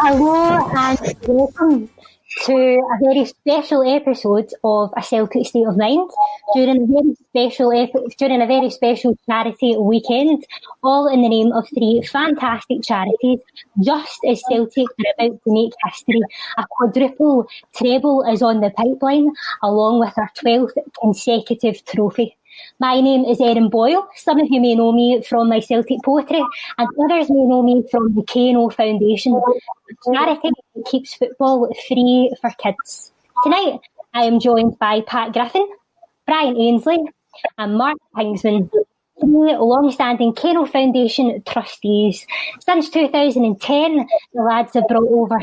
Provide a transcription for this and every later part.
Hello and welcome to a very special episode of A Celtic State of Mind during a very special charity weekend, all in the name of three fantastic charities. Just as Celtic are about to make history, a quadruple treble is on the pipeline, along with our 12th consecutive trophy. My name is Erin Boyle. Some of you may know me from my Celtic poetry, and others may know me from the K&O Foundation, a charity that keeps football free for kids. Tonight, I am joined by Pat Griffin, Brian Ainsley, and Mark Kingsman, three long-standing K&O Foundation trustees. Since 2010, the lads have brought over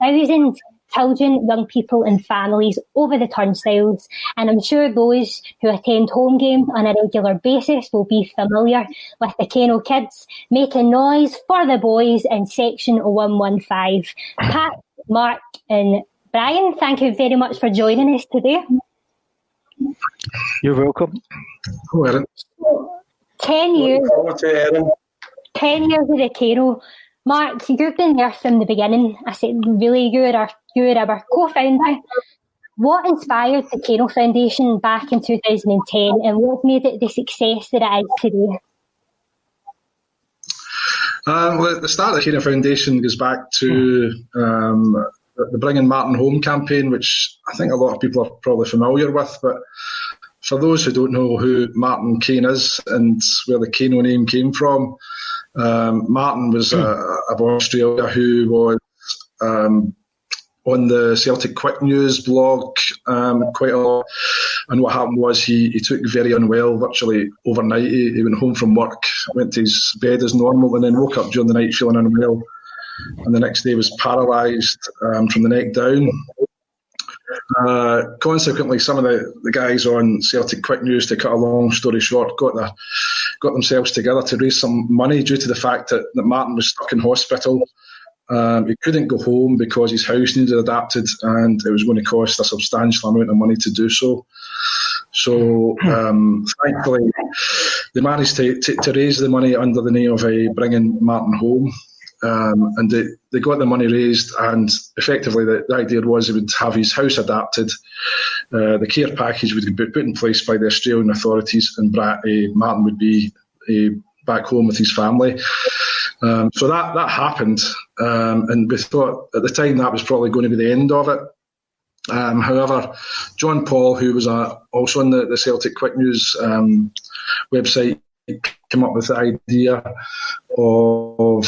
10,000 children, young people and families over the turnstiles, and I'm sure those who attend home games on a regular basis will be familiar with the K&O kids making noise for the boys in section 115. Pat, Mark and Brian, thank you very much for joining us today. You're welcome. Oh, Erin. 10 years. 10 years of the K&O. Mark, you've been there from the beginning. I said, really, you're our co-founder. What inspired the K&O Foundation back in 2010, and what made it the success that it is today? Well, the start of the K&O Foundation goes back to the Bringing Martin Home campaign, which I think a lot of people are probably familiar with. But for those who don't know who Martin Kane is and where the K&O name came from, Martin was a boy in Australia who was on the Celtic Quick News blog quite a lot. And what happened was he took very unwell virtually overnight. He went home from work, went to his bed as normal, and then woke up during the night feeling unwell. And the next day was paralysed from the neck down. Consequently, some of the guys on Celtic Quick News, to cut a long story short, got themselves together to raise some money due to the fact that Martin was stuck in hospital. He couldn't go home because his house needed adapted, and it was going to cost a substantial amount of money to do so. So thankfully, they managed to raise the money under the name of Bringing Martin Home. And they got the money raised, and effectively the idea was he would have his house adapted. The care package would be put in place by the Australian authorities, and Martin would be back home with his family. So that happened, and we thought at the time that was probably going to be the end of it. However, John Paul, who was also on the Celtic Quick News website, came up with the idea of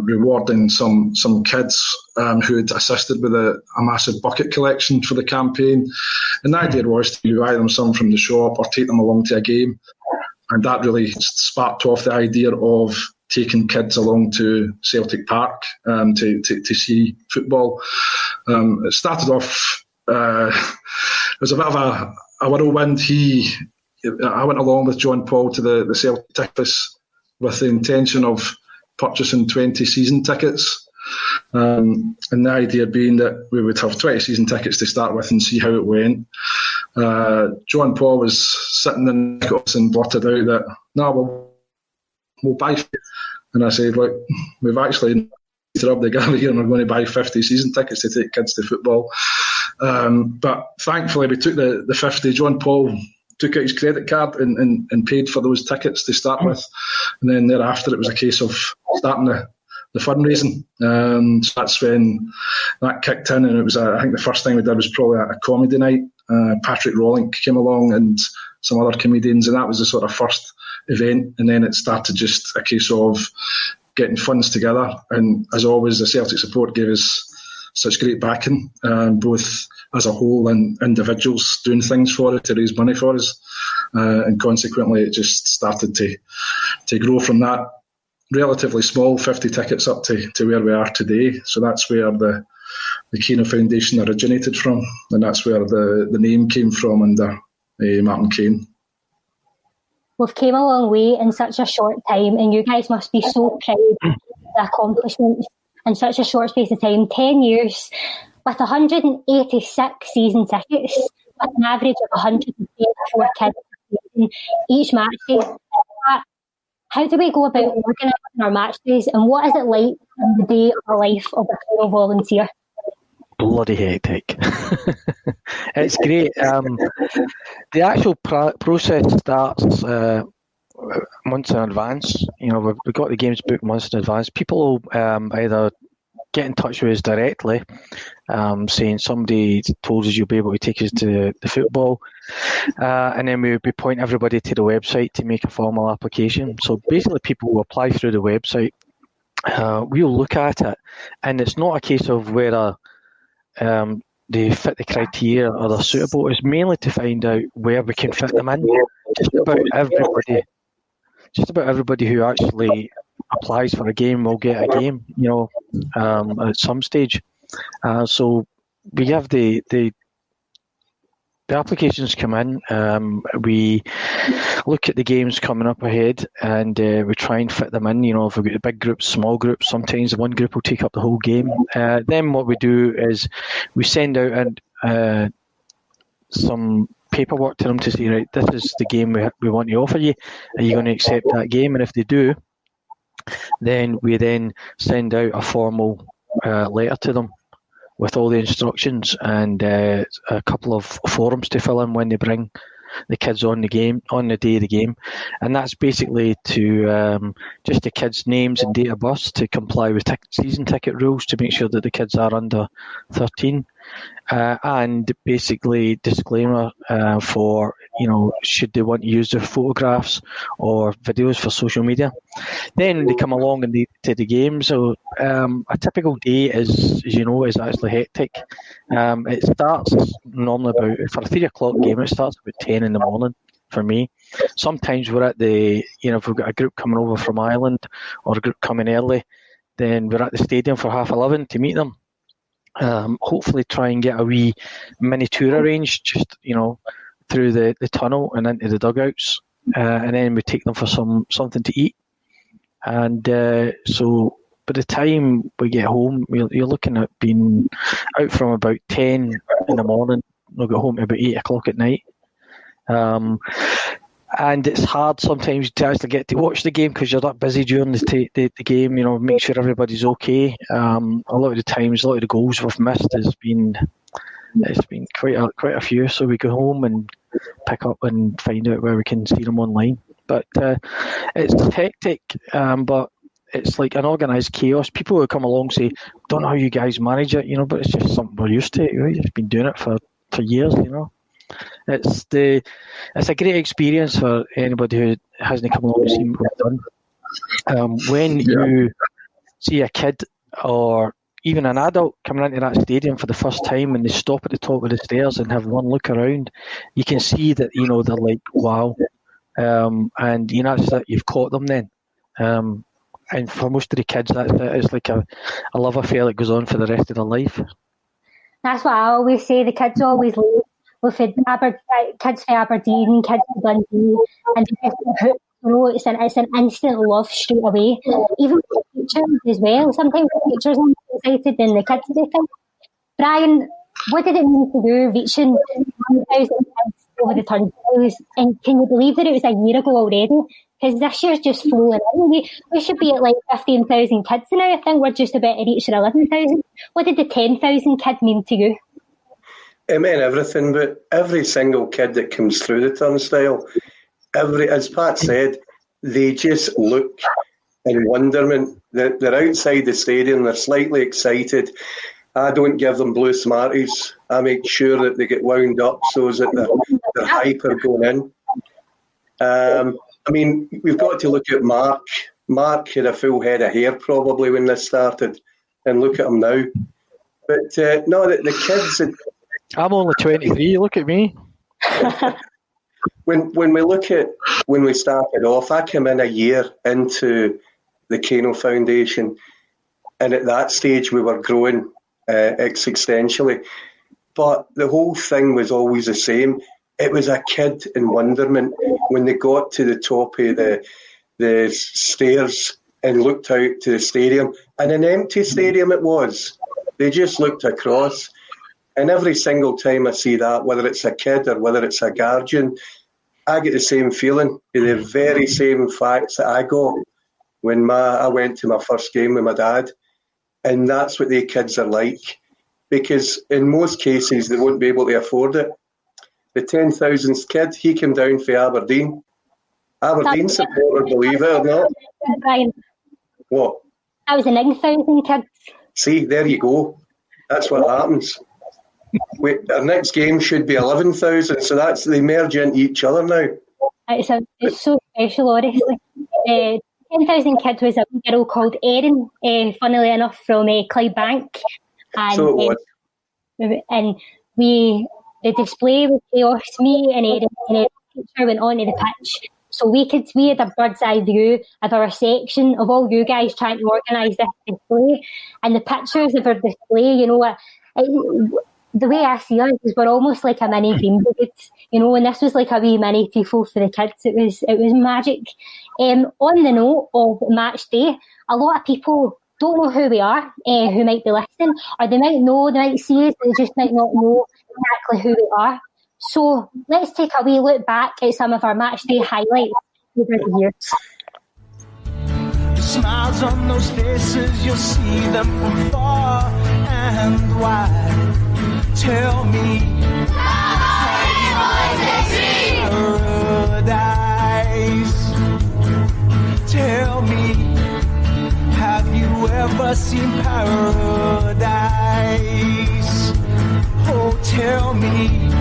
rewarding some kids who had assisted with a massive bucket collection for the campaign. And the idea was to buy them some from the shop or take them along to a game. And that really sparked off the idea of taking kids along to Celtic Park to see football. It started off, it was a bit of a whirlwind. I went along with John Paul to the Celtic office with the intention of purchasing 20 season tickets. And the idea being that we would have 20 season tickets to start with and see how it went. John Paul was sitting in the office and blurted out that, no, we'll buy 50. And I said, look, we've actually up the galley here and we're going to buy 50 season tickets to take kids to football. But thankfully we took the 50. John Paul took out his credit card and paid for those tickets to start with. And then thereafter it was a case of starting the fundraising. So that's when that kicked in, and it was I think the first thing we did was probably a comedy night. Patrick Rawlink came along and some other comedians, and that was the sort of first event. And then it started just a case of getting funds together. And as always, the Celtic support gave us such great backing, both as a whole and individuals doing things for it to raise money for us. And consequently, it just started to grow from that relatively small 50 tickets up to where we are today. So that's where the Keno Foundation originated from, and that's where the name came from under Martin Kane. We've came a long way in such a short time, and you guys must be so proud of the accomplishments in such a short space of time. 10 years with 186 season tickets, with an average of 134 kids each match day. How do we go about organising our match days, and what is it like in the day of the life of a Keno volunteer? Bloody hectic. It's great. The actual process starts months in advance. You know, we've got the games booked months in advance. People either get in touch with us directly, saying somebody told us you'll be able to take us to the football, and then we point everybody to the website to make a formal application. So basically people will apply through the website. We'll look at it, and it's not a case of whether they fit the criteria or they're suitable. It's mainly to find out where we can fit them in. Just about everybody who actually applies for a game will get a game, you know, at some stage. So we have the applications come in. We look at the games coming up ahead, and we try and fit them in. You know, if we've got big groups, small groups, sometimes one group will take up the whole game. Then what we do is we send out some paperwork to them to say, right, this is the game we want to offer you. Are you going to accept that game? And if they do, then we then send out a formal letter to them with all the instructions and a couple of forums to fill in when they bring the kids on the game on the day of the game, and that's basically to just the kids' names and date of birth to comply with season ticket rules to make sure that the kids are under 13, and basically disclaimer for, you know, should they want to use their photographs or videos for social media. Then they come along to the game. So a typical day is, as you know, is actually hectic. It starts normally about, for a 3 o'clock game, it starts about 10 in the morning for me. Sometimes we're at the, you know, if we've got a group coming over from Ireland or a group coming early, then we're at the stadium for 11:30 to meet them. Hopefully try and get a wee mini tour arranged, just, you know, through the tunnel and into the dugouts, and then we take them for something to eat. And so by the time we get home, you're looking at being out from about 10 in the morning. We'll get home at about 8 o'clock at night. And it's hard sometimes to actually get to watch the game because you're that busy during the game, you know, make sure everybody's okay. A lot of the times, a lot of the goals we've missed it's been quite a few. So we go home and pick up and find out where we can see them online. But it's hectic, but it's like an organised chaos. People who come along say, don't know how you guys manage it, you know, but it's just something we're used to. We've just been doing it for years, you know. It's a great experience for anybody who hasn't come along and seen what we've done. When you see a kid or even an adult coming into that stadium for the first time and they stop at the top of the stairs and have one look around, you can see that, you know, they're like, wow. And, you know, it's that you've caught them then. And for most of the kids, that's it. It's like a love affair that goes on for the rest of their life. That's what I always say. The kids always leave. We've had kids from Aberdeen, kids from Dundee, and they just hooked. You know, it's an instant love straight away. Even for the teachers as well. Sometimes the teachers are more excited than the kids they think. Brian, what did it mean to do reaching 1,000 kids over the turnstiles? And can you believe that it was a year ago already? Because this year's just flowing in. We should be at like 15,000 kids now. I think we're just about to reach 11,000. What did the 10,000 kid mean to you? It meant everything, but every single kid that comes through the turnstile, as Pat said, they just look in wonderment. They're outside the stadium, they're slightly excited. I don't give them blue Smarties. I make sure that they get wound up so that they're hyper going in. I mean, we've got to look at Mark. Mark had a full head of hair probably when this started, and look at him now. But no, the kids, I'm only 23. Look at me. When we started off, I came in a year into the Kano Foundation, and at that stage we were growing existentially. But the whole thing was always the same. It was a kid in wonderment when they got to the top of the stairs and looked out to the stadium, and an empty stadium it was. They just looked across. And every single time I see that, whether it's a kid or whether it's a guardian, I get the same feeling, the very same facts that I got when I went to my first game with my dad. And that's what the kids are like. Because in most cases, they won't be able to afford it. The 10,000th kid, he came down for Aberdeen. Aberdeen supporter, believe it or not. Brian. What? That was a 9,000 kids. See, there you go. That's what happens. Our next game should be 11,000, so that's they merge into each other now. It's so special, honestly. 10,000 kids was a girl called Erin, funnily enough, from Clydebank. And, so it was. And the display was chaos. Me and Erin and the teacher went onto the pitch. So we had a bird's eye view of our section of all you guys trying to organise this display. And the pictures of our display, you know, the way I see us is we're almost like a mini Green Brigade, you know, and this was like a wee mini tifo for the kids. It was magic. On the note of match day, a lot of people don't know who we are, who might be listening, or they might see us, but they just might not know exactly who we are. So let's take a wee look back at some of our match day highlights over the years. The smiles on those faces, you'll see them from far and wide. Tell me, paradise. Tell me, have you ever seen paradise? Oh, tell me,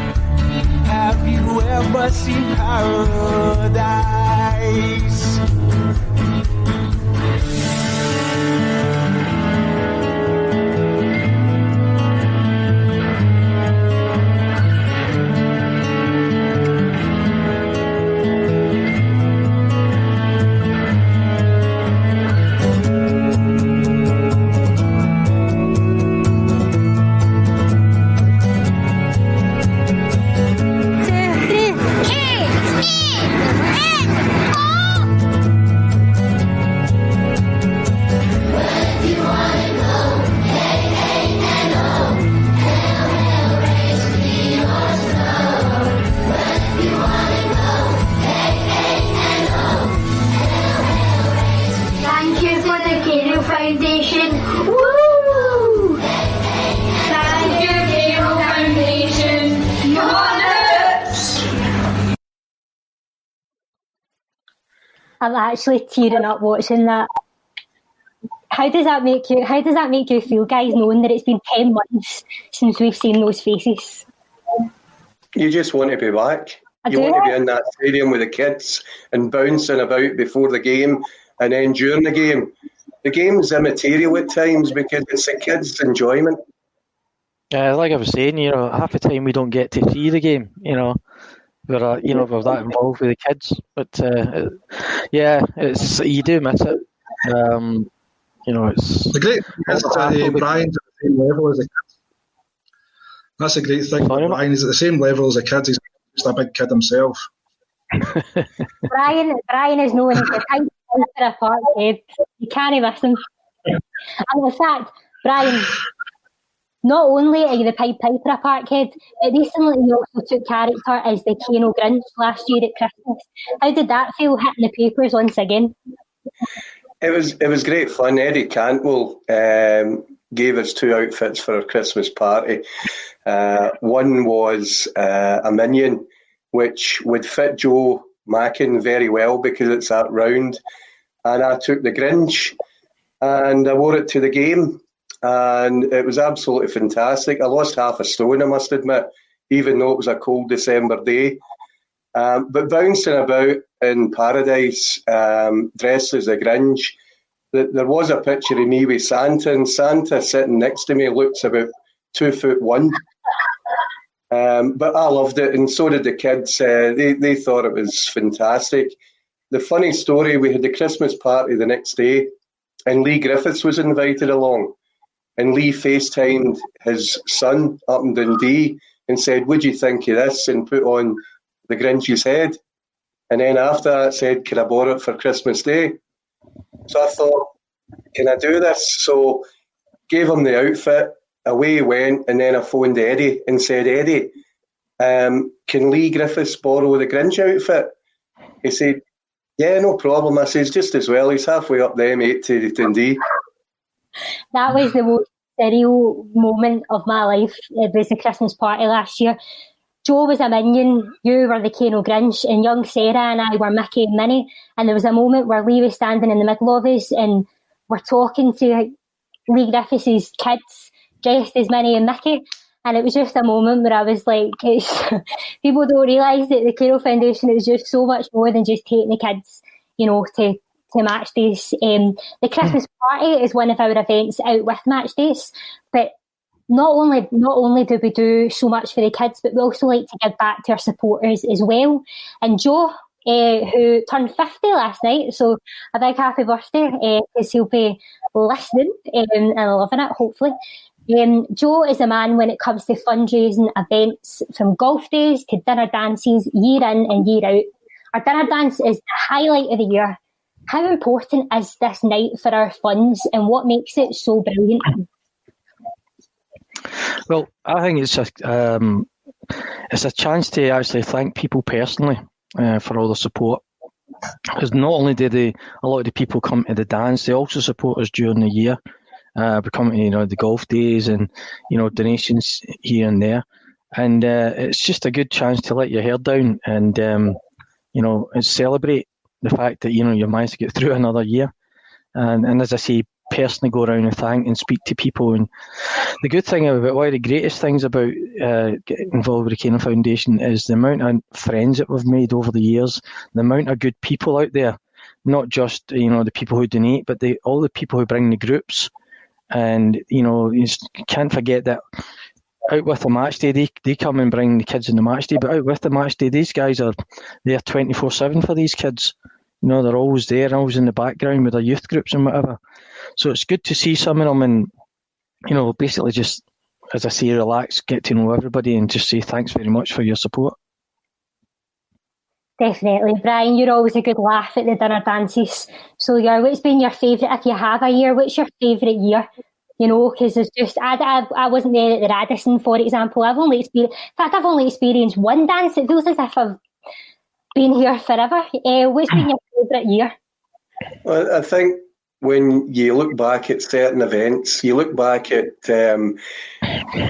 have you ever seen paradise? I'm actually tearing up watching that. How does that make you feel, guys, knowing that it's been 10 months since we've seen those faces? You just want to be back. You want to be in that stadium with the kids and bouncing about before the game and then during the game. The game's immaterial at times because it's the kids' enjoyment. Like I was saying, you know, half the time we don't get to see the game, you know. We're that involved with the kids, but it's you do miss it. You know, it's the great thing is that Brian's at the same level as the kids. That's a great thing. Brian is at the same level as the kids. He's just a big kid himself. Brian is known as the type for a park head. You can't miss him. And in fact, Brian, not only are you the Pied Piper of Parkhead, but recently you also took character as the Kano Grinch last year at Christmas. How did that feel, hitting the papers once again? It was great fun. Eddie Cantwell gave us 2 outfits for our Christmas party. One was a minion, which would fit Joe Mackin very well because it's that round. And I took the Grinch and I wore it to the game. And it was absolutely fantastic. I lost half a stone, I must admit, even though it was a cold December day. But bouncing about in paradise, dressed as a Grinch, there was a picture of me with Santa, and Santa sitting next to me looks about 2'1". But I loved it, and so did the kids. They thought it was fantastic. The funny story, we had the Christmas party the next day, and Lee Griffiths was invited along. And Lee FaceTimed his son up in Dundee and said, "What'd you think of this?" and put on the Grinch's head. And then after that said, "Can I borrow it for Christmas Day?" So I thought, can I do this? So gave him the outfit, away he went, and then I phoned Eddie and said, "Eddie, can Lee Griffiths borrow the Grinch outfit?" He said, "Yeah, no problem." I says, "Just as well, he's halfway up the M8 to Dundee." That was the most surreal moment of my life. It was the Christmas party last year. Joe was a minion, you were the Kano Grinch, and young Sarah and I were Mickey and Minnie. And there was a moment where Lee was standing in the middle of us and we're talking to Lee Griffiths' kids dressed as Minnie and Mickey. And it was just a moment where I was like, people don't realise that the Kano Foundation is just so much more than just taking the kids, to match days. The Christmas party is one of our events out with match days, but not only do we do so much for the kids, but we also like to give back to our supporters as well. And Joe, who turned 50 last night, so a big happy birthday, because he'll be listening and loving it, hopefully. Joe is a man when it comes to fundraising events, from golf days to dinner dances, year in and year out. Our dinner dance is the highlight of the year. How important is this night for our funds, and what makes it so brilliant? Well, I think it's a chance to actually thank people personally for all the support. Because not only do a lot of the people come to the dance, they also support us during the year. We come to the golf days and donations here and there, and it's just a good chance to let your hair down and and celebrate the fact that you managed to get through another year, and as I say, personally go around and thank and speak to people. And the good thing about one of the greatest things about getting involved with the Kano Foundation is the amount of friends that we've made over the years, the amount of good people out there, not just the people who donate, but all the people who bring the groups. And you can't forget that out with the match day, they come and bring the kids in the match day, but out with the match day, these guys are there 24/7 for these kids. They're always there, always in the background with their youth groups and whatever. So it's good to see some of them and, basically just, as I say, relax, get to know everybody and just say thanks very much for your support. Definitely. Brian, you're always a good laugh at the dinner dances. So what's been your favourite, if you have a year, what's your favourite year? Because there's just, I wasn't there at the Radisson, for example. I've only experienced one dance. It feels as if I've been here forever. What's been your favourite year? Well, I think when you look back at certain events, you look back at,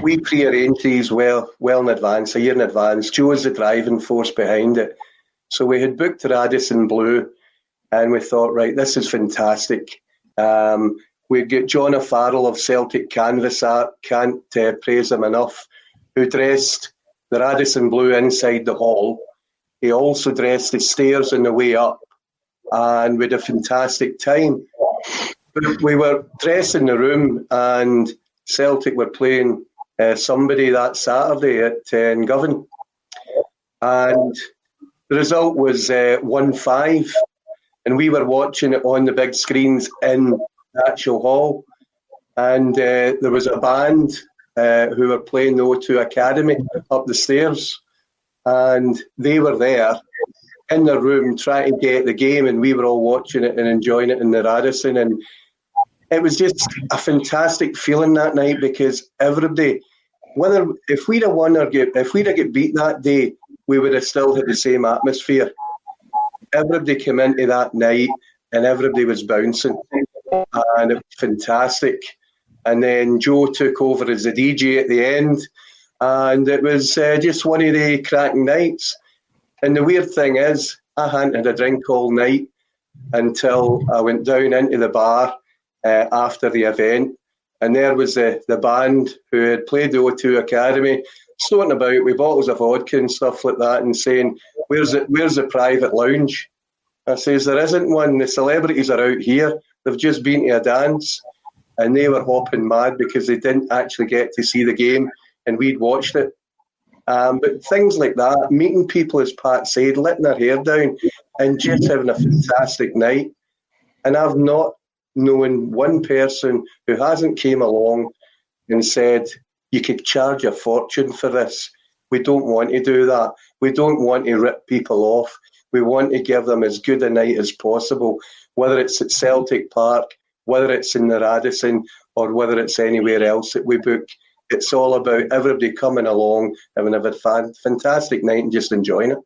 we pre-arranged these well in advance, a year in advance. Joe's the driving force behind it. So we had booked Radisson Blue and we thought, right, this is fantastic. We'd get John O'Farrell of Celtic Canvas Art, can't praise him enough, who dressed the Radisson Blue inside the hall. He also dressed the stairs on the way up, and we had a fantastic time. But we were dressed in the room, and Celtic were playing somebody that Saturday at Govan. And the result was 1-5, and we were watching it on the big screens in the actual hall. And there was a band who were playing the O2 Academy up the stairs. And they were there in their room trying to get the game, and we were all watching it and enjoying it in the Radisson. And it was just a fantastic feeling that night, because everybody, if we'd have won or if we'd have got beat that day, we would have still had the same atmosphere. Everybody came into that night and everybody was bouncing, and it was fantastic. And then Joe took over as the DJ at the end. And it was just one of the cracking nights. And the weird thing is, I hadn't had a drink all night until I went down into the bar after the event. And there was the band who had played the O2 Academy, snorting about with bottles of vodka and stuff like that, and saying, where's the private lounge? I says, there isn't one. The celebrities are out here. They've just been to a dance. And they were hopping mad because they didn't actually get to see the game. And we'd watched it. But things like that, meeting people, as Pat said, letting their hair down and just having a fantastic night. And I've not known one person who hasn't came along and said, you could charge a fortune for this. We don't want to do that. We don't want to rip people off. We want to give them as good a night as possible, whether it's at Celtic Park, whether it's in the Radisson, or whether it's anywhere else that we book. It's all about everybody coming along, having a fantastic night and just enjoying it.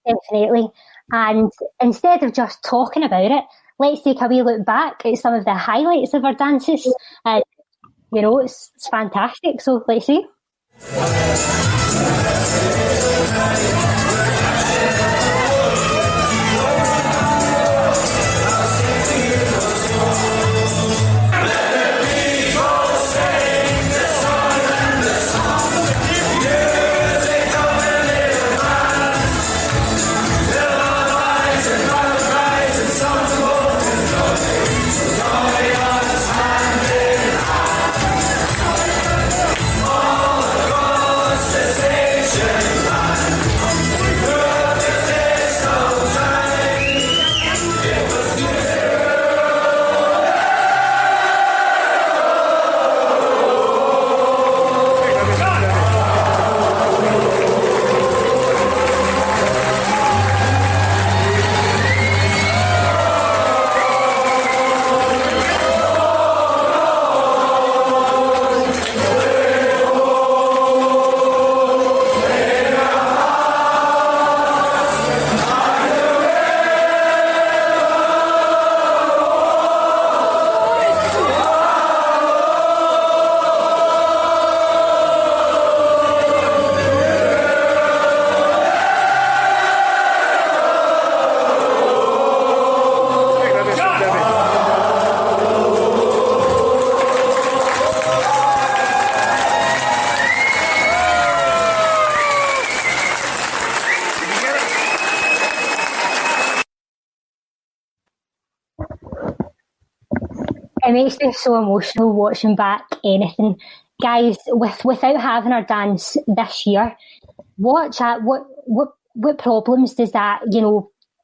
Definitely. And instead of just talking about it, let's take a wee look back at some of the highlights of our dances. It's fantastic. So let's see. It makes me so emotional watching back anything. Guys, without having our dance this year, what problems does that,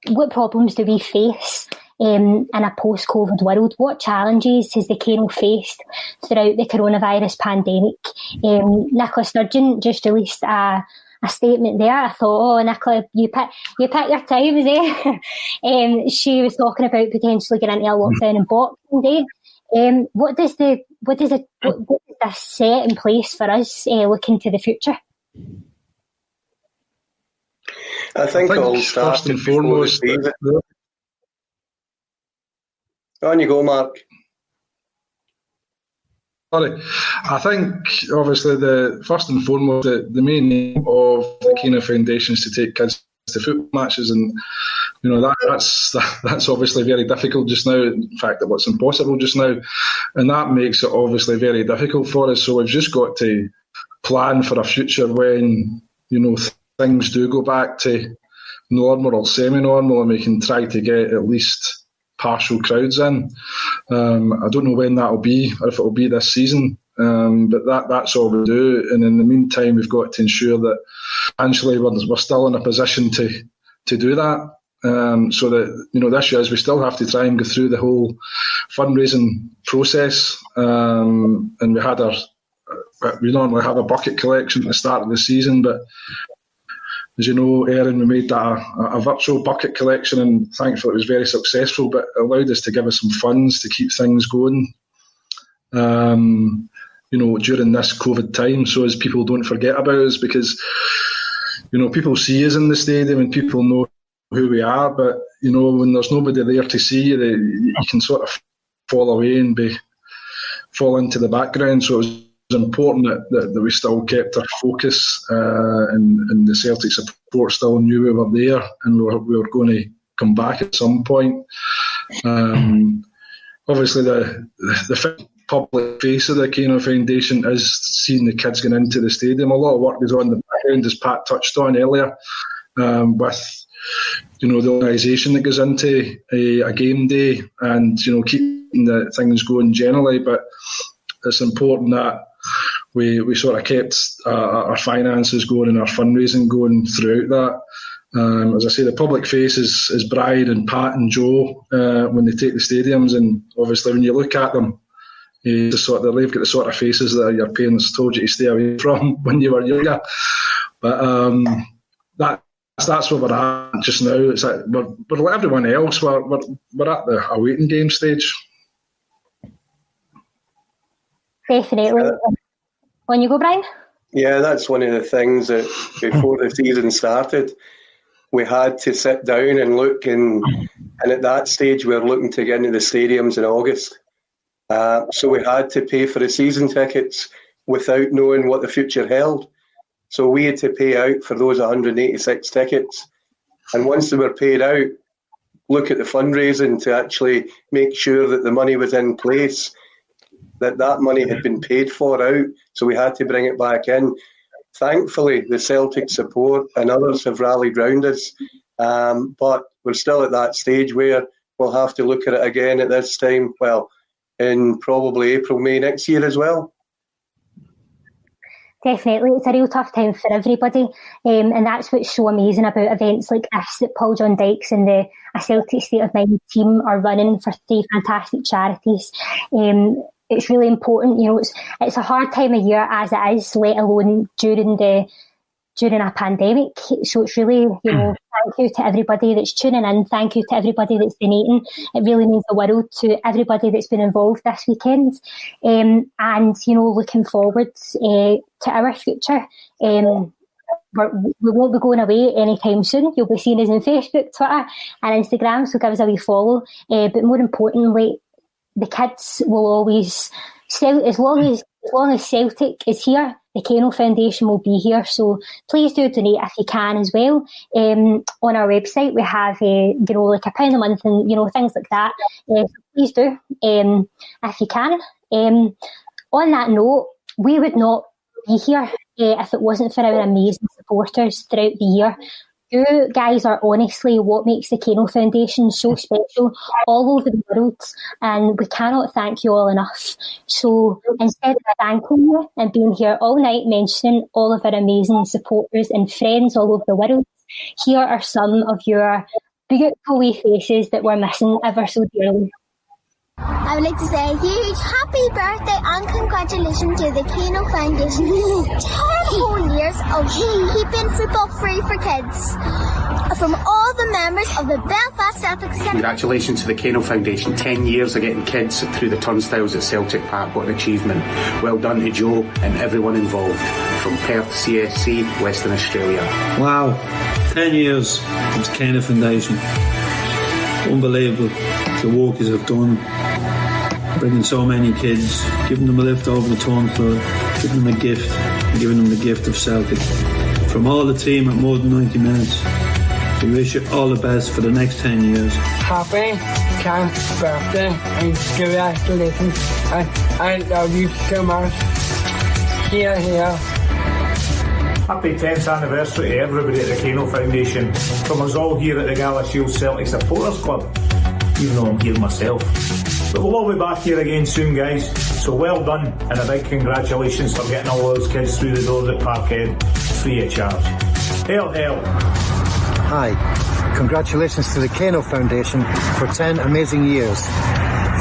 what problems do we face in a post-COVID world? What challenges has the Kano faced throughout the coronavirus pandemic? Nicola Sturgeon just released a statement there. I thought, oh, Nicola, you pick your times, eh? She was talking about potentially getting into a lockdown on Boxing Day. What does this set in place for us looking to the future? I think all first and foremost. On you go, Mark. Sorry. I think, obviously, the first and foremost, the main aim of the Kano Foundation is to take kids to football matches, and that's obviously very difficult just now. In fact, what's impossible just now, and that makes it obviously very difficult for us. So we've just got to plan for a future when things do go back to normal or semi-normal, and we can try to get at least partial crowds in. I don't know when that'll be, or if it'll be this season, but that's all we do. And in the meantime, we've got to ensure that financially we're still in a position to do that. So that the issue is we still have to try and go through the whole fundraising process. And we normally have a bucket collection at the start of the season, but as you know, Erin, we made that a virtual bucket collection, and thankfully it was very successful, but it allowed us to give us some funds to keep things going, during this COVID time, so as people don't forget about us, because, people see us in the stadium and people know who we are, but, when there's nobody there to see you, you can sort of fall away and fall into the background. So it was important that we still kept our focus, and the Celtic support still knew we were there, and we were going to come back at some point. Obviously, the public face of the Kano Foundation is seeing the kids going into the stadium. A lot of work goes on in the background, as Pat touched on earlier, with the organisation that goes into a game day, and keeping the things going generally. But it's important that we sort of kept our finances going and our fundraising going throughout that. As I say, the public face is Bride and Pat and Joe when they take the stadiums, and obviously when you look at them, they've got the sort of faces that your parents told you to stay away from when you were younger. But that's where we're at just now. It's like we're like everyone else. We're at the awaiting game stage. Definitely. On you go, Brian. Yeah, that's one of the things that before the season started, we had to sit down and look, and at that stage we were looking to get into the stadiums in August. So we had to pay for the season tickets without knowing what the future held. So we had to pay out for those 186 tickets. And once they were paid out, look at the fundraising to actually make sure that the money was in place, that money had been paid for out. So we had to bring it back in. Thankfully, the Celtic support and others have rallied round us. But we're still at that stage where we'll have to look at it again at this time, well, in probably April, May next year as well. Definitely, it's a real tough time for everybody, and that's what's so amazing about events like this that Paul John Dykes and the A Celtic State of Mind team are running for 3 fantastic charities. It's really important, it's a hard time of year as it is, let alone during a pandemic. So it's really, thank you to everybody that's tuning in. Thank you to everybody that's donating. It really means the world to everybody that's been involved this weekend. And, looking forward to our future. We won't be going away anytime soon. You'll be seeing us on Facebook, Twitter and Instagram, so give us a wee follow. But more importantly, the kids will always, as long as Celtic is here, the Keno Foundation will be here, so please do donate if you can as well. On our website we have like £1 a month and things like that. So please do if you can. On that note, we would not be here if it wasn't for our amazing supporters throughout the year. You guys are honestly what makes the Keno Foundation so special all over the world, and we cannot thank you all enough. So instead of thanking you and being here all night mentioning all of our amazing supporters and friends all over the world, here are some of your beautiful wee faces that we're missing ever so dearly. I would like to say a huge happy birthday and congratulations to the Keno Foundation. 10 whole years of keeping football free for kids. From all the members of the Belfast Celtic Centre. Congratulations to the Keno Foundation. 10 years of getting kids through the turnstiles at Celtic Park. What an achievement. Well done to Joe and everyone involved. From Perth CFC, Western Australia. Wow, 10 years of the Keno Foundation. Unbelievable. The workers have done, bringing so many kids, giving them a lift over the turnstile, giving them a gift, and giving them the gift of Celtic. From all the team at more than 90 minutes, we wish you all the best for the next 10 years. Happy 10th birthday and congratulations. I love you so much. Here. Happy 10th anniversary to everybody at the Keno Foundation. From us all here at the Gala Shield Celtic Supporters Club, even though I'm here myself. But we'll all be back here again soon, guys. So well done, and a big congratulations for getting all those kids through the doors at Parkhead free of charge. Hail, hail. Hi, congratulations to the Keno Foundation for 10 amazing years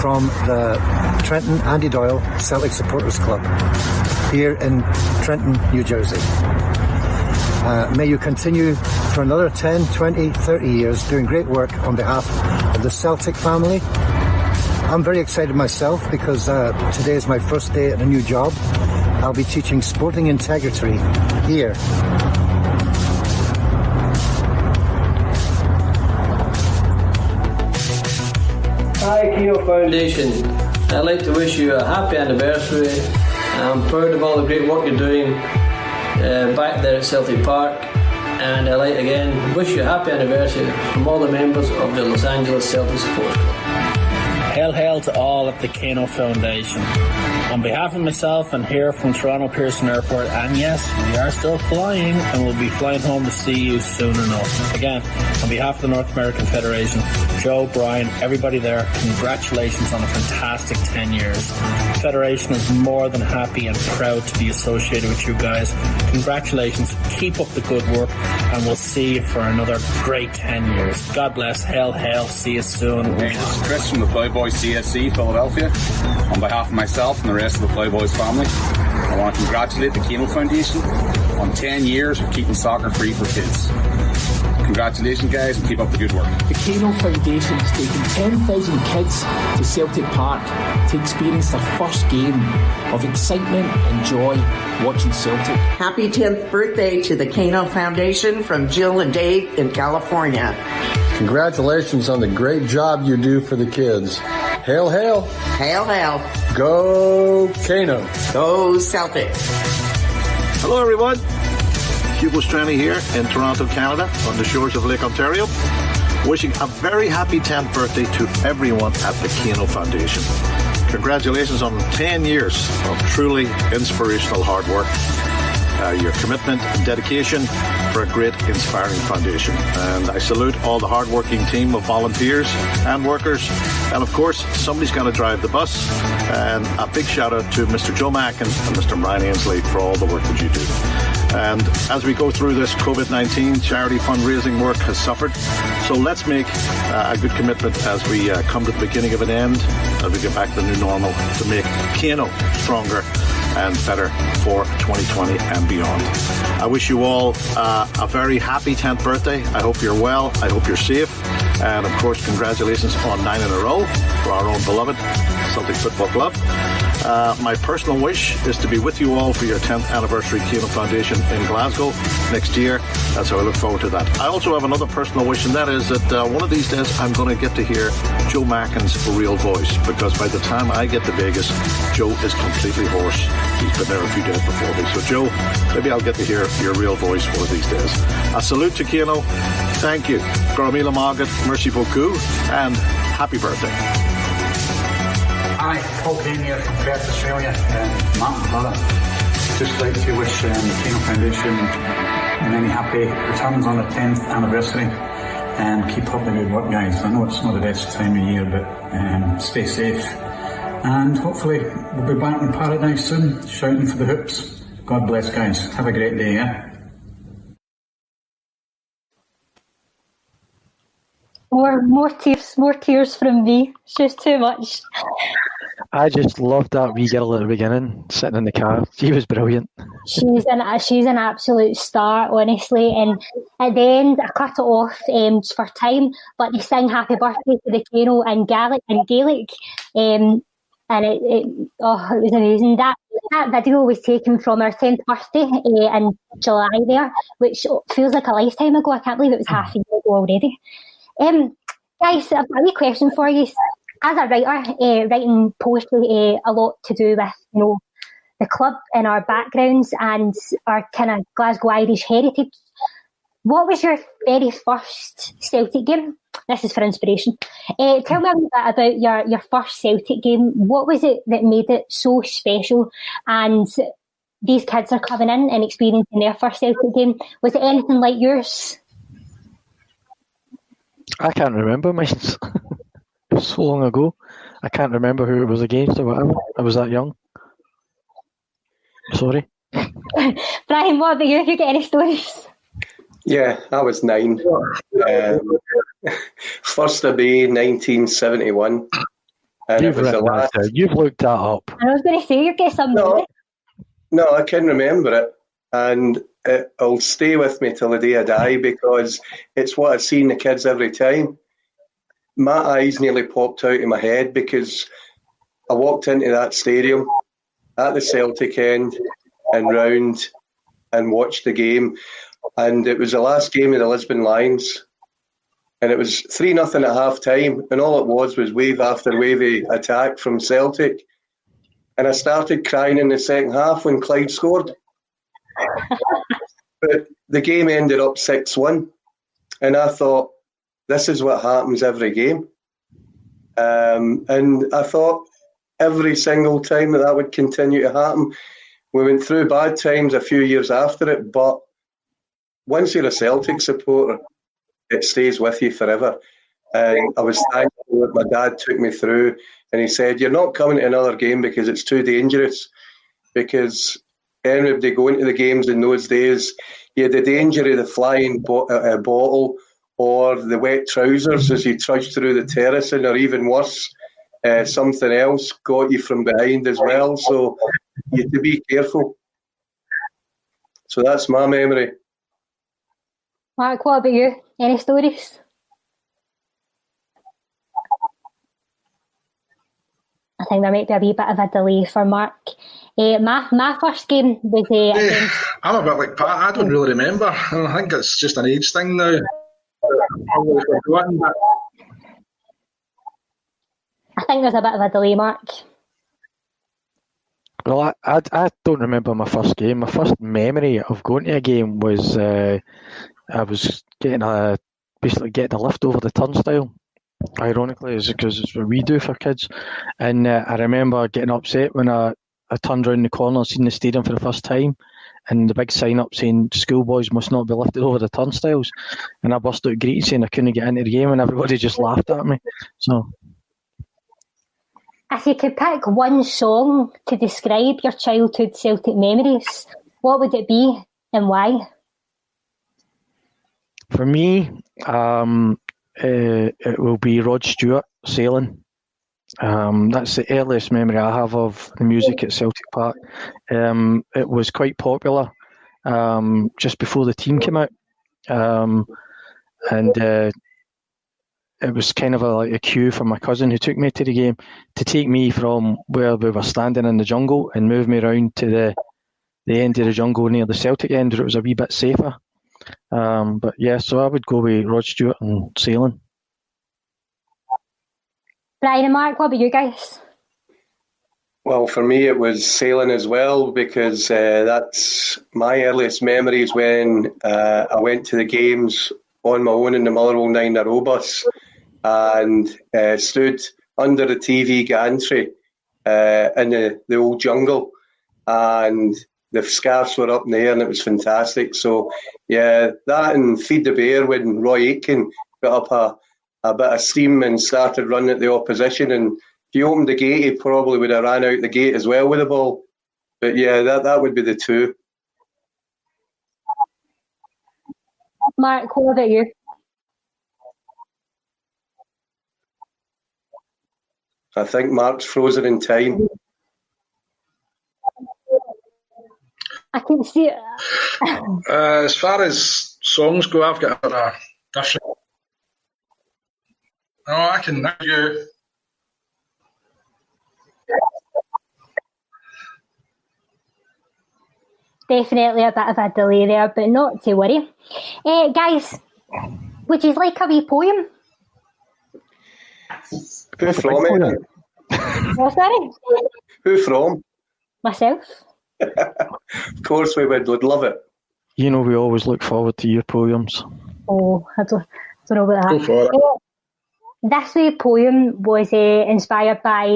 from the Trenton Andy Doyle Celtic Supporters Club here in Trenton, New Jersey. May you continue for another 10, 20, 30 years doing great work on behalf of the Celtic family. I'm very excited myself because today is my first day at a new job. I'll be teaching sporting integrity here. Hi, Keno Foundation. I'd like to wish you a happy anniversary. I'm proud of all the great work you're doing back there at Celtic Park, and I'd like again wish you a happy anniversary from all the members of the Los Angeles Celtic Supporters Club. Hail to all at the Keno Foundation. On behalf of myself and here from Toronto Pearson Airport, and yes, we are still flying and we'll be flying home to see you soon enough. Again, on behalf of the North American Federation, Joe, Brian, everybody there, congratulations on a fantastic 10 years. The Federation is more than happy and proud to be associated with you guys. Congratulations, keep up the good work, and we'll see you for another great 10 years. God bless, hail, hail, see you soon. Hey, this is Chris from the Plowboys CSC, Philadelphia. On behalf of myself and the rest of the Plowboys family, I want to congratulate the Keno Foundation on 10 years of keeping soccer free for kids. Congratulations, guys, and keep up the good work. The Keno Foundation has taken 10,000 kids to Celtic Park to experience their first game of excitement and joy watching Celtic. Happy 10th birthday to the Keno Foundation from Jill and Dave in California. Congratulations on the great job you do for the kids. Hail, hail. Hail, hail. Go Keno. Go Celtic. Hello, everyone. Hugo Strani here in Toronto, Canada, on the shores of Lake Ontario. Wishing a very happy 10th birthday to everyone at the Keno Foundation. Congratulations on 10 years of truly inspirational hard work. Your commitment and dedication for a great, inspiring foundation. And I salute all the hard-working team of volunteers and workers. And of course, somebody's got to drive the bus. And a big shout out to Mr. Joe Mackin and Mr. Brian Ainsley for all the work that you do. And as we go through this COVID-19, charity fundraising work has suffered. So let's make a good commitment as we come to the beginning of an end, as we get back to the new normal, to make Keno stronger and better for 2020 and beyond. I wish you all a very happy 10th birthday. I hope you're well. I hope you're safe. And of course, congratulations on 9 in a row for our own beloved Celtic Football Club. My personal wish is to be with you all for your 10th anniversary Keno Foundation in Glasgow next year. So I look forward to that. I also have another personal wish, and that is that one of these days I'm going to get to hear Joe Mackin's real voice, because by the time I get to Vegas, Joe is completely hoarse. He's been there a few days before me. So Joe, maybe I'll get to hear your real voice one of these days. A salute to Keno. Thank you. Gormila Margaret, merci beaucoup, and happy birthday. Hi, Paul Green here from Perth, Australia, Martin's brother. Just like to wish the Keno Foundation many happy returns on the 10th anniversary, and keep up the good work, guys. I know it's not the best time of year, but stay safe, and hopefully we'll be back in paradise soon, shouting for the hoops. God bless, guys. Have a great day, yeah? More tears from me. It's just too much. I just loved that wee girl at the beginning, sitting in the car. She was brilliant. She's an absolute star, honestly. And at the end, I cut it off for time, but they sing "Happy Birthday" to the Keno in Gaelic, and it was amazing. That video was taken from our 10th birthday in July there, which feels like a lifetime ago. I can't believe it was half a year ago already. Guys, I've got a wee question for you. As a writer, writing poetry a lot to do with the club and our backgrounds and our kind of Glasgow Irish heritage. What was your very first Celtic game? This is for inspiration. Tell me a little bit about your first Celtic game. What was it that made it so special? And these kids are coming in and experiencing their first Celtic game. Was it anything like yours? I can't remember mine. It was so long ago. I can't remember who it was against or whatever. I was that young. Sorry. Brian, what about you? Have you got any stories? Yeah, I was 9. 1st of May, 1971. And it was the last. You've looked that up. I was going to say, you get some. No, I can remember it. And it'll stay with me till the day I die, because it's what I see in the kids every time. My eyes nearly popped out of my head, because I walked into that stadium at the Celtic end and round and watched the game. And it was the last game of the Lisbon Lions. And it was 3-0 at half time. And all it was wave after wave of attack from Celtic. And I started crying in the second half when Clyde scored. But the game ended up 6-1. And I thought, this is what happens every game. And I thought, every single time that would continue to happen. We went through bad times a few years after it, but once you're a Celtic supporter, it stays with you forever. And I was thankful that my dad took me through, and he said, "You're not coming to another game because it's too dangerous." Because anybody going to the games in those days, you had the danger of the flying bottle or the wet trousers as you trudged through the terracing, or even worse, something else got you from behind as well. So you had to be careful. So that's my memory. Mark, what about you? Any stories? I think there might be a wee bit of a delay for Mark. My first game was against... I'm a bit like Pat. I don't really remember. I think it's just an age thing now. I think there's a bit of a delay, Mark. Well, I don't remember my first game. My first memory of going to a game was I was basically getting a lift over the turnstile. Ironically, is because it's what we do for kids. And I remember getting upset when I turned around the corner and seen the stadium for the first time, and the big sign up saying schoolboys must not be lifted over the turnstiles. And I burst out greeting saying I couldn't get into the game, and everybody just laughed at me. So, if you could pick one song to describe your childhood Celtic memories, what would it be and why? For me, it will be Rod Stewart, Sailing. That's the earliest memory I have of the music at Celtic Park. It was quite popular just before the team came out, and it was kind of like a cue for my cousin who took me to the game to take me from where we were standing in the jungle and move me around to the end of the jungle near the Celtic end where it was a wee bit safer. But yeah, so I would go with Rod Stewart and Sailing. Brian and Mark, what about you guys? Well, for me it was Sailing as well, because that's my earliest memories when I went to the games on my own in the Motherwell 9 bus and stood under the TV gantry in the old jungle, and the scarves were up in the air and it was fantastic. So yeah, that and Feed the Bear when Roy Aitken got up a bit of steam and started running at the opposition, and if you opened the gate he probably would have ran out the gate as well with the ball. But yeah, that would be the two. Mark, what about you? I think Mark's frozen in time. I can see it. As far as songs go, I've got a different... Oh, I can you. Definitely a bit of a delay there, but not to worry. Guys, would you like a wee poem? Who from it? Oh, sorry? Who from? Myself. Of course we would love it. You know, we always look forward to your poems. Oh, I don't know about that. Go for it. This wee poem was inspired by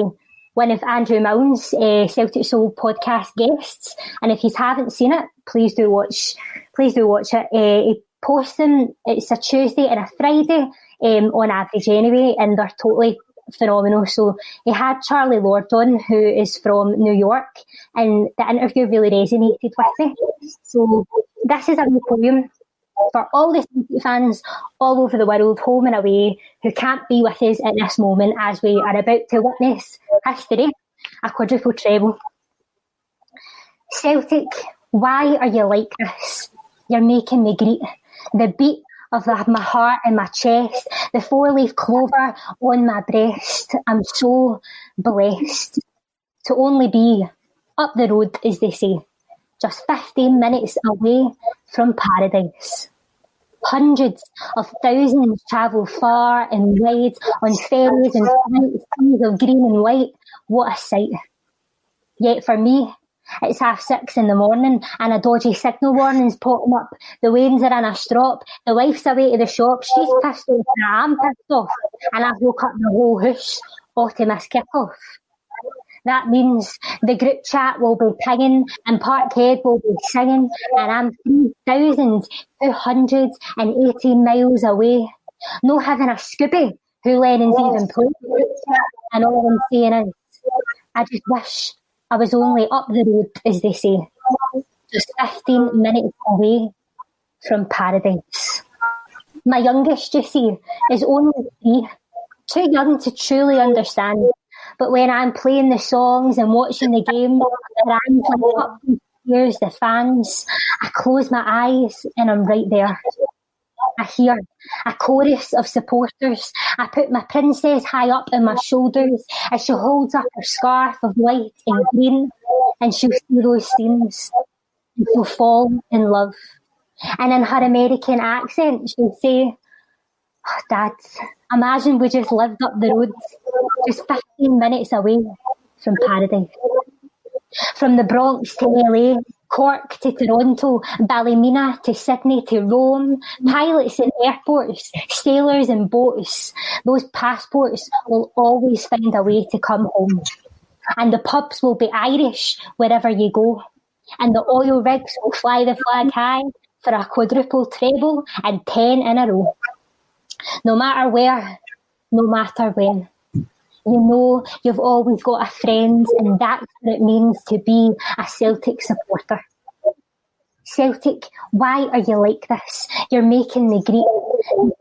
one of Andrew Milne's Celtic Soul podcast guests, and if you haven't seen it, please do watch it. He posts them. It's a Tuesday and a Friday on average anyway, and they're totally phenomenal. So he had Charlie Lord on, who is from New York, and the interview really resonated with me. So this is a wee poem for all the Celtic fans all over the world, home and away, who can't be with us at this moment as we are about to witness history, a quadruple treble. Celtic, why are you like this? You're making me greet the beat of my heart in my chest, the 4-leaf clover on my breast. I'm so blessed to only be up the road, as they say, just 15 minutes away from paradise. Hundreds of thousands travel far and wide on ferries and seas of green and white. What a sight. Yet for me, it's 6:30 in the morning and a dodgy signal warning's popping up. The wains are in a strop. The wife's away to the shop. She's pissed off and I'm pissed off. And I woke up the whole house auto miss kick-off. That means the group chat will be pinging and Parkhead will be singing, and I'm 3,218 miles away. No having a Scooby who Lennon's even played with, and all I'm saying is, I just wish I was only up the road, as they say, just 15 minutes away from paradise. My youngest, you see, is only 3, too young to truly understand. But when I'm playing the songs and watching the game, the fans light up, hears the fans, I close my eyes and I'm right there. I hear a chorus of supporters. I put my princess high up on my shoulders as she holds up her scarf of white and green, and she'll see those scenes and she'll fall in love. And in her American accent, she'll say, oh, Dad, imagine we just lived up the road, just 15 minutes away from paradise. From the Bronx to LA, Cork to Toronto, Ballymena to Sydney to Rome, pilots in airports, sailors in boats, those passports will always find a way to come home. And the pubs will be Irish wherever you go. And the oil rigs will fly the flag high for a quadruple treble and 10 in a row. No matter where, no matter when. You know you've always got a friend, and that's what it means to be a Celtic supporter. Celtic, why are you like this? You're making me greet of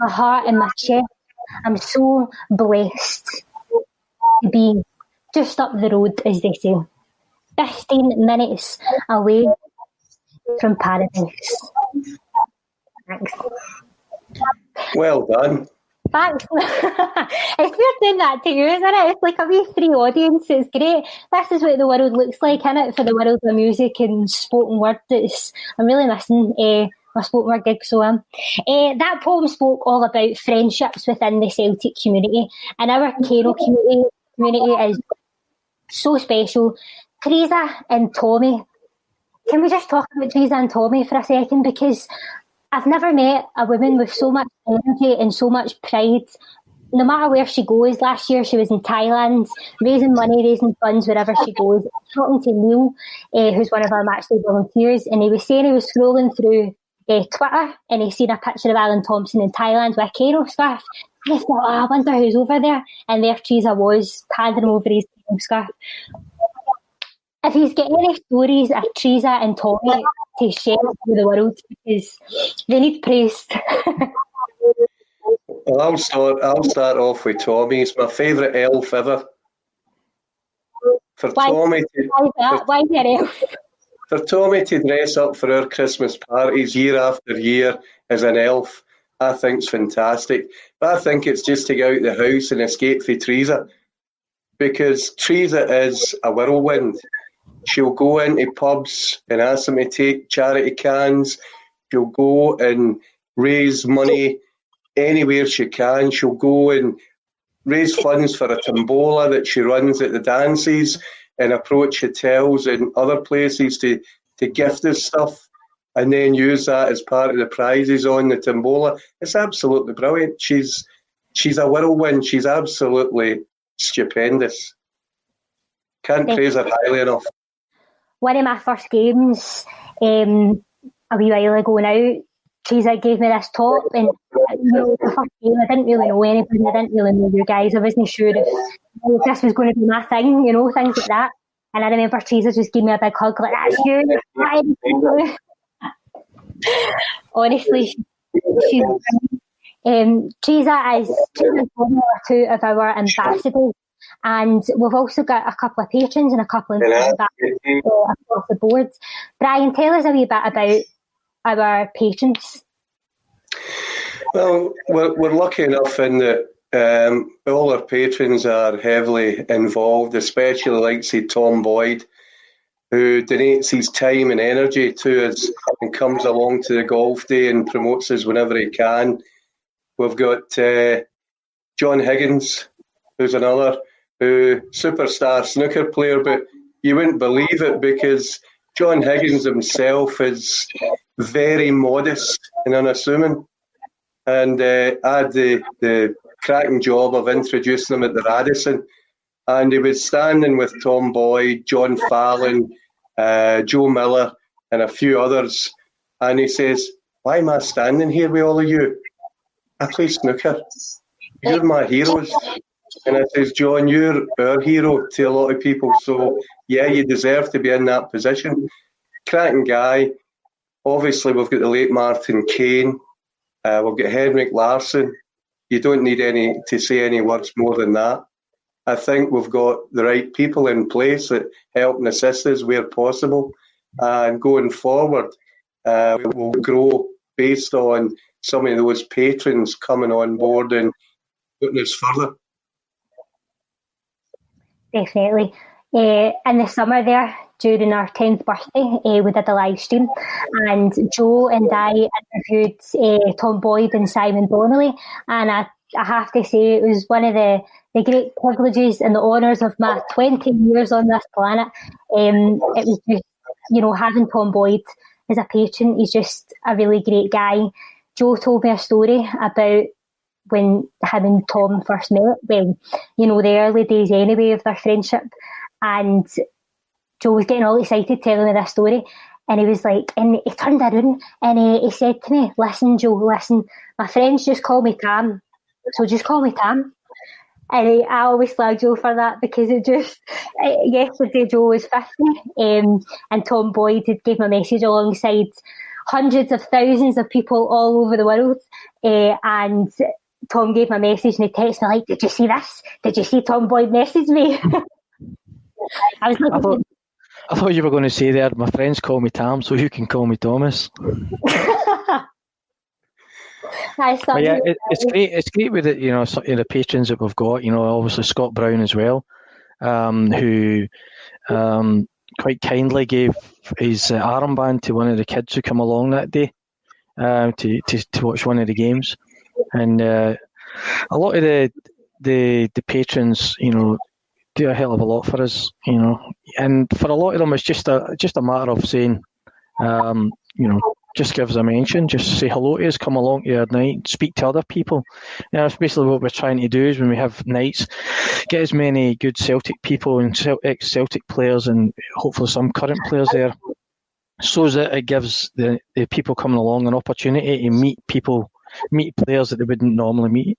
a heart in my chest. I'm so blessed to be just up the road, as they say. 15 minutes away from paradise. Thanks. Well done. Thanks. It's weird doing that to you, isn't it? It's like a wee free audience. It's great. This is what the world looks like, innit? For the world of music and spoken word. I'm really missing my spoken word gig, so that poem spoke all about friendships within the Celtic community, and our Cairo community is so special. Teresa and Tommy. Can we just talk about Teresa and Tommy for a second? Because I've never met a woman with so much energy and so much pride. No matter where she goes, last year she was in Thailand, raising money, raising funds wherever she goes. Talking to Neil, who's one of our matchday volunteers, and he was saying he was scrolling through Twitter and he seen a picture of Alan Thompson in Thailand with a Cairo scarf. And I thought, I wonder who's over there. And there Teresa was, handing him over his Cairo scarf. If he's got any stories of Teresa and Tommy to share with the world, because they need praise. Well, I'll start off with Tommy. He's my favourite elf ever. Tommy to dress up for our Christmas parties year after year as an elf, I think's fantastic. But I think it's just to get out the house and escape for Teresa, because Teresa is a whirlwind. She'll go into pubs and ask them to take charity cans. She'll go and raise money anywhere she can. She'll go and raise funds for a tombola that she runs at the dances and approach hotels and other places to gift us stuff and then use that as part of the prizes on the tombola. It's absolutely brilliant. She's a whirlwind. She's absolutely stupendous. Can't praise her highly enough. One of my first games a wee while ago now, Teresa gave me this top, and the first game I didn't really know anybody, I didn't really know you guys, I wasn't sure if this was going to be my thing, things like that. And I remember Teresa just gave me a big hug, like, that's you. Honestly, she's Teresa is two of our ambassadors. And we've also got a couple of patrons and a couple of ambassadors across the board. Brian, tell us a wee bit about our patrons. Well, we're lucky enough in that all our patrons are heavily involved, especially like, say, Tom Boyd, who donates his time and energy to us and comes along to the golf day and promotes us whenever he can. We've got John Higgins, who's another superstar snooker player, but you wouldn't believe it because John Higgins himself is very modest and unassuming. And I had the cracking job of introducing him at the Radisson. And he was standing with Tom Boyd, John Fallon, Joe Miller, and a few others. And he says, "Why am I standing here with all of you? I play snooker. You're my heroes." And I says, "John, you're our hero to a lot of people. So, yeah, you deserve to be in that position." Cracking guy. Obviously, we've got the late Martin Kane. We've got Henrik Larsson. You don't need to say any words more than that. I think we've got the right people in place that help and assist us where possible. And going forward, we'll grow based on some of those patrons coming on board and putting us further. Definitely. In the summer there, during our 10th birthday, we did a live stream, and Joe and I interviewed Tom Boyd and Simon Donnelly, and I have to say it was one of the great privileges and the honours of my 20 years on this planet. It was just, having Tom Boyd as a patron. He's just a really great guy. Joe told me a story about when him and Tom first met, well, the early days anyway of their friendship, and Joe was getting all excited telling me this story, and he was like, and he turned around and he said to me, "Listen, Joe, listen, my friends just call me Tam, so just call me Tam." And I always slag Joe for that, because yesterday Joe was 50, and Tom Boyd had gave him a message alongside hundreds of thousands of people all over the world, and Tom gave me a message and he texted me like, "Did you see this? Did you see Tom Boyd message me?" I thought you were going to say there, "My friends call me Tam, so you can call me Thomas." But yeah, it's great. It's great with it, the patrons that we've got. Obviously Scott Brown as well, who quite kindly gave his armband to one of the kids who come along that day to watch one of the games, and a lot of the patrons, do a hell of a lot for us, and for a lot of them it's just a matter of saying, just give us a mention, just say hello to us, come along to our night, speak to other people. That's basically what we're trying to do, is when we have nights, get as many good Celtic people and ex-Celtic players and hopefully some current players there, so that it gives the people coming along an opportunity to meet players that they wouldn't normally meet,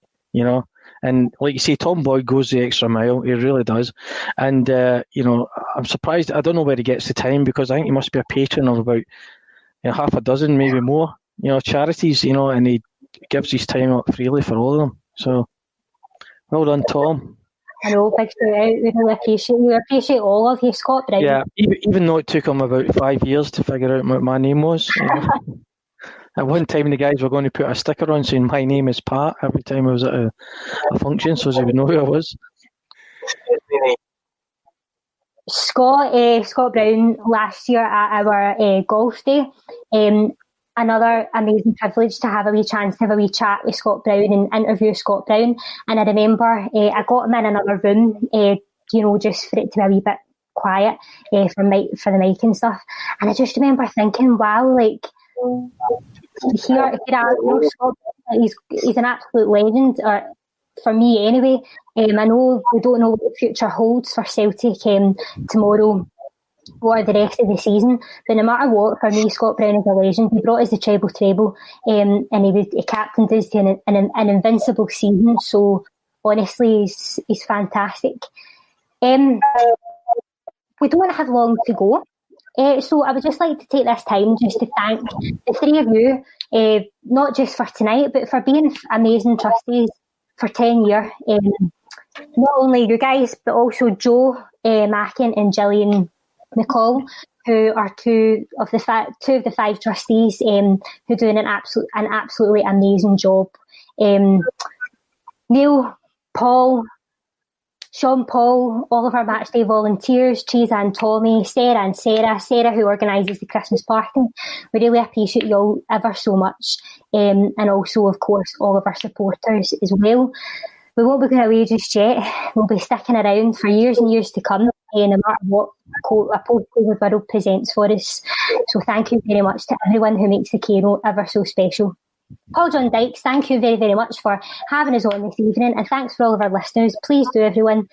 And like you say, Tom Boyd goes the extra mile. He really does. And, I'm surprised. I don't know where he gets the time, because I think he must be a patron of about half a dozen, maybe more, charities, and he gives his time up freely for all of them. So, well done, Tom. I know, big shout out. We really appreciate you. Appreciate all of you, Scott Brown. Yeah, even though it took him about 5 years to figure out what my name was. At one time, the guys were going to put a sticker on saying my name is Pat every time I was at a function, so they would know who I was. Scott Brown last year at our golf day, another amazing privilege to have a wee chance to have a wee chat with Scott Brown and interview Scott Brown. And I remember I got him in another room, just for it to be a wee bit quiet for the mic and stuff. And I just remember thinking, wow, like, Scott, he's an absolute legend, or for me anyway. I know we don't know what the future holds for Celtic tomorrow or the rest of the season, but no matter what, for me, Scott Brown is a legend. He brought us the treble, and he captained us to an invincible season. So honestly, he's fantastic. We don't have long to go. So I would just like to take this time just to thank the three of you, not just for tonight, but for being amazing trustees for 10 years. Not only you guys, but also Joe Mackin and Gillian McCall, who are two of the 5 trustees who are doing an absolutely amazing job. Neil, Paul, Sean Paul, all of our matchday volunteers, Cheese and Tommy, Sarah and Sarah who organises the Christmas party. We really appreciate you all ever so much. And also, of course, all of our supporters as well. We won't be going away just yet. We'll be sticking around for years and years to come, no matter what a post-COVID world presents for us. So thank you very much to everyone who makes the Kano ever so special. Paul John Dykes, thank you very, very much for having us on this evening, and thanks for all of our listeners. Please do, everyone,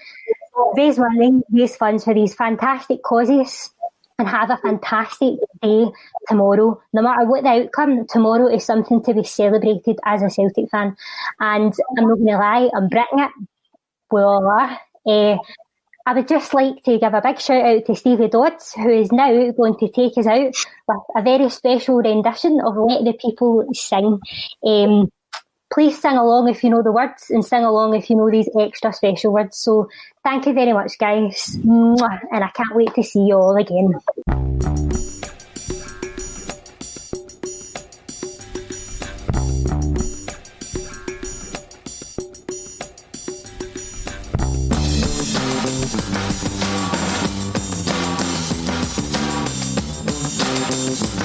raise money, raise funds for these fantastic causes, and have a fantastic day tomorrow. No matter what the outcome, tomorrow is something to be celebrated as a Celtic fan. And I'm not going to lie, I'm britting it. We all are. I would just like to give a big shout out to Stevie Dodds, who is now going to take us out with a very special rendition of Let the People Sing. Please sing along if you know the words, and sing along if you know these extra special words. So thank you very much, guys. Mwah. And I can't wait to see you all again. Thank you.